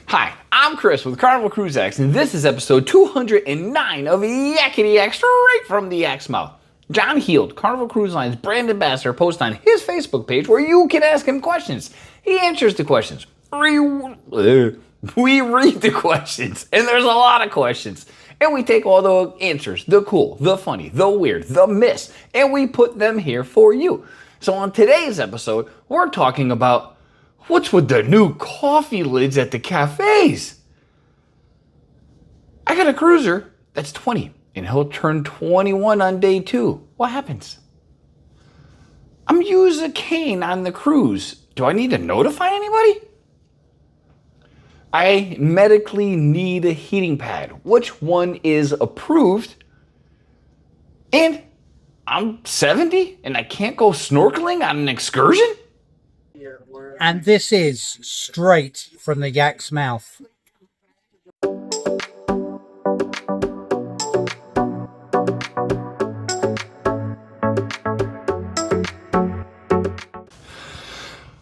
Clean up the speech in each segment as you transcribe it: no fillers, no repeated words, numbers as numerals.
Hi, I'm Chris with Carnival Cruise X, and this is episode 209 of Yakety-Yak, straight from the Yak's mouth. John Heald, Carnival Cruise Line's brand ambassador, posts on his Facebook page where you can ask him questions. He answers the questions. We read the questions, and there's a lot of questions. And we take all the answers, the cool, the funny, the weird, the miss, and we put them here for you. So on today's episode, we're talking about what's with the new coffee lids at the cafes? I got a cruiser that's 20, and he'll turn 21 on day 2. What happens? I'm using a cane on the cruise. Do I need to notify anybody? I medically need a heating pad. Which one is approved? And I'm 70 and I can't go snorkeling on an excursion? And this is straight from the Yak's mouth.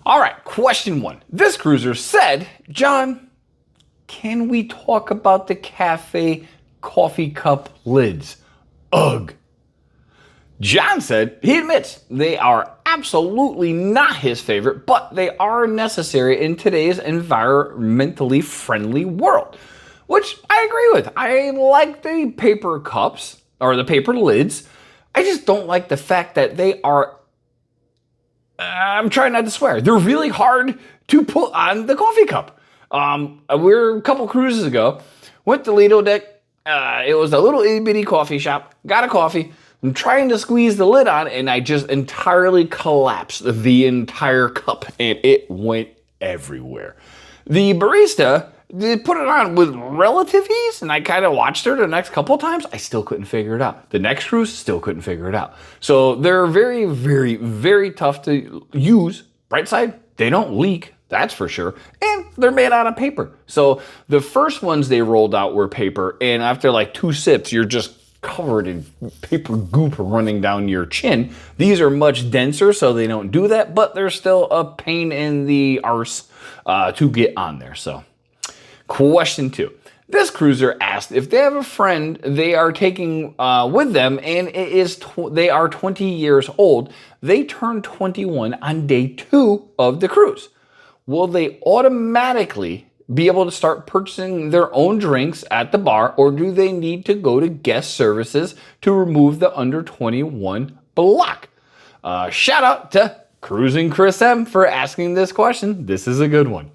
All right, question 1. This cruiser said, John, can we talk about the cafe coffee cup lids? Ugh. John said he admits they are absolutely not his favorite, but they are necessary in today's environmentally friendly world, which I agree with. I like the paper cups or the paper lids. I just don't like the fact that they are, I'm trying not to swear, they're really hard to put on the coffee cup. We're a couple cruises ago, went to Lido Deck. It was a little itty bitty coffee shop, got a coffee. I'm trying to squeeze the lid on, and I just entirely collapsed the entire cup, and it went everywhere. The barista did put it on with relative ease, and I kind of watched her the next couple times. I still couldn't figure it out. The next cruise, still couldn't figure it out. So they're very, very, very tough to use. Bright side, they don't leak. That's for sure. And they're made out of paper. So the first ones they rolled out were paper, and after like 2 sips, you're just covered in paper goop running down your chin. These are much denser, so they don't do that, but they're still a pain in the arse to get on there. So, question 2. This cruiser asked if they have a friend they are taking with them, and they are 20 years old. They turn 21 on day 2 of the cruise. Will they automatically be able to start purchasing their own drinks at the bar, or do they need to go to guest services to remove the under 21 block? Shout out to Cruising Chris M for asking this question. This is a good one.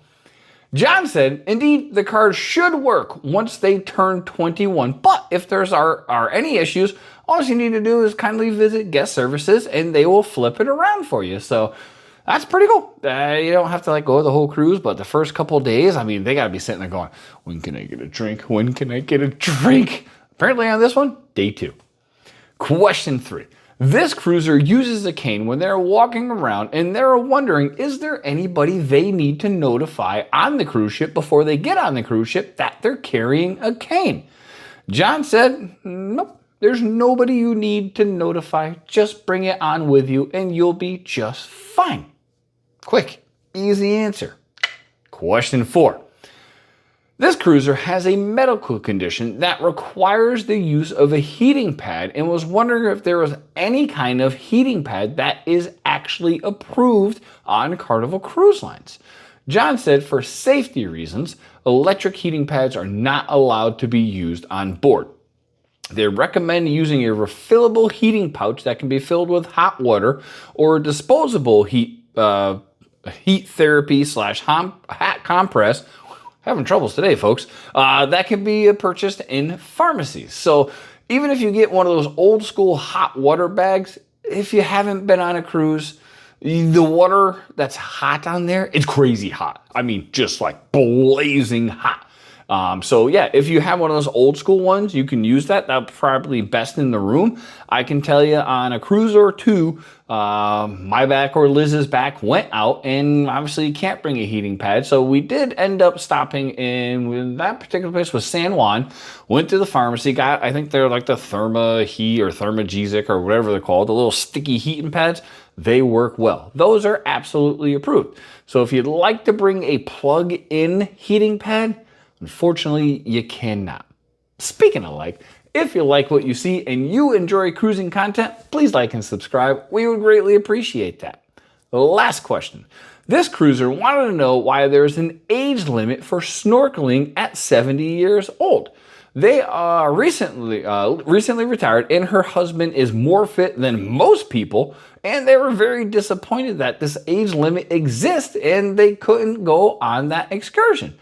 John said, indeed, the card should work once they turn 21, but if there's are any issues, all you need to do is kindly visit guest services and they will flip it around for you. So that's pretty cool. You don't have to go the whole cruise, but the first couple days, I mean, they got to be sitting there going, when can I get a drink? When can I get a drink? Apparently on this one, day 2. Question 3. This cruiser uses a cane when they're walking around and they're wondering, is there anybody they need to notify on the cruise ship before they get on the cruise ship that they're carrying a cane? John said, nope. There's nobody you need to notify. Just bring it on with you and you'll be just fine. Quick, easy answer. Question 4. This cruiser has a medical condition that requires the use of a heating pad and was wondering if there was any kind of heating pad that is actually approved on Carnival Cruise Lines. John said for safety reasons, electric heating pads are not allowed to be used on board. They recommend using a refillable heating pouch that can be filled with hot water or a disposable heat therapy / hot compress. Having troubles today, folks. That can be purchased in pharmacies. So even if you get one of those old school hot water bags, if you haven't been on a cruise, the water that's hot on there, it's crazy hot. I mean, just like blazing hot. So yeah, if you have one of those old school ones, you can use that. That's probably best in the room. I can tell you on a cruise or two, my back or Liz's back went out, and obviously you can't bring a heating pad. So we did end up stopping in that particular place was San Juan. Went to the pharmacy, got, I think they're like the Therma Heat or Thermagesic or whatever they're called, the little sticky heating pads. They work well. Those are absolutely approved. So if you'd like to bring a plug-in heating pad, unfortunately, you cannot. Speaking of like, if you like what you see and you enjoy cruising content, please like and subscribe. We would greatly appreciate that. The last question. This cruiser wanted to know why there's an age limit for snorkeling at 70 years old. They are recently retired, and her husband is more fit than most people, and they were very disappointed that this age limit exists and they couldn't go on that excursion.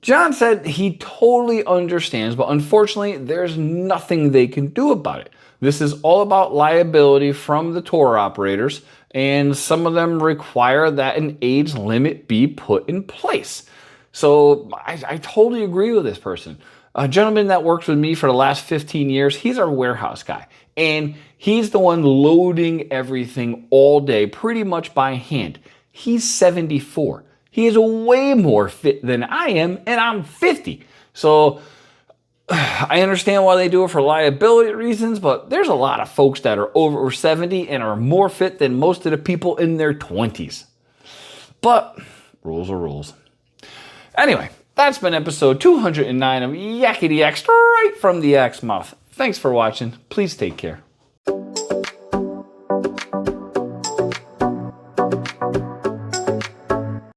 John said he totally understands, but unfortunately, there's nothing they can do about it. This is all about liability from the tour operators, and some of them require that an age limit be put in place. So I totally agree with this person. A gentleman that works with me for the last 15 years, he's our warehouse guy, and he's the one loading everything all day, pretty much by hand. He's 74. He is way more fit than I am, and I'm 50. So I understand why they do it for liability reasons, but there's a lot of folks that are over 70 and are more fit than most of the people in their 20s. But rules are rules. Anyway, that's been episode 209 of Yakety-Yak, straight from the Yak's mouth. Thanks for watching. Please take care.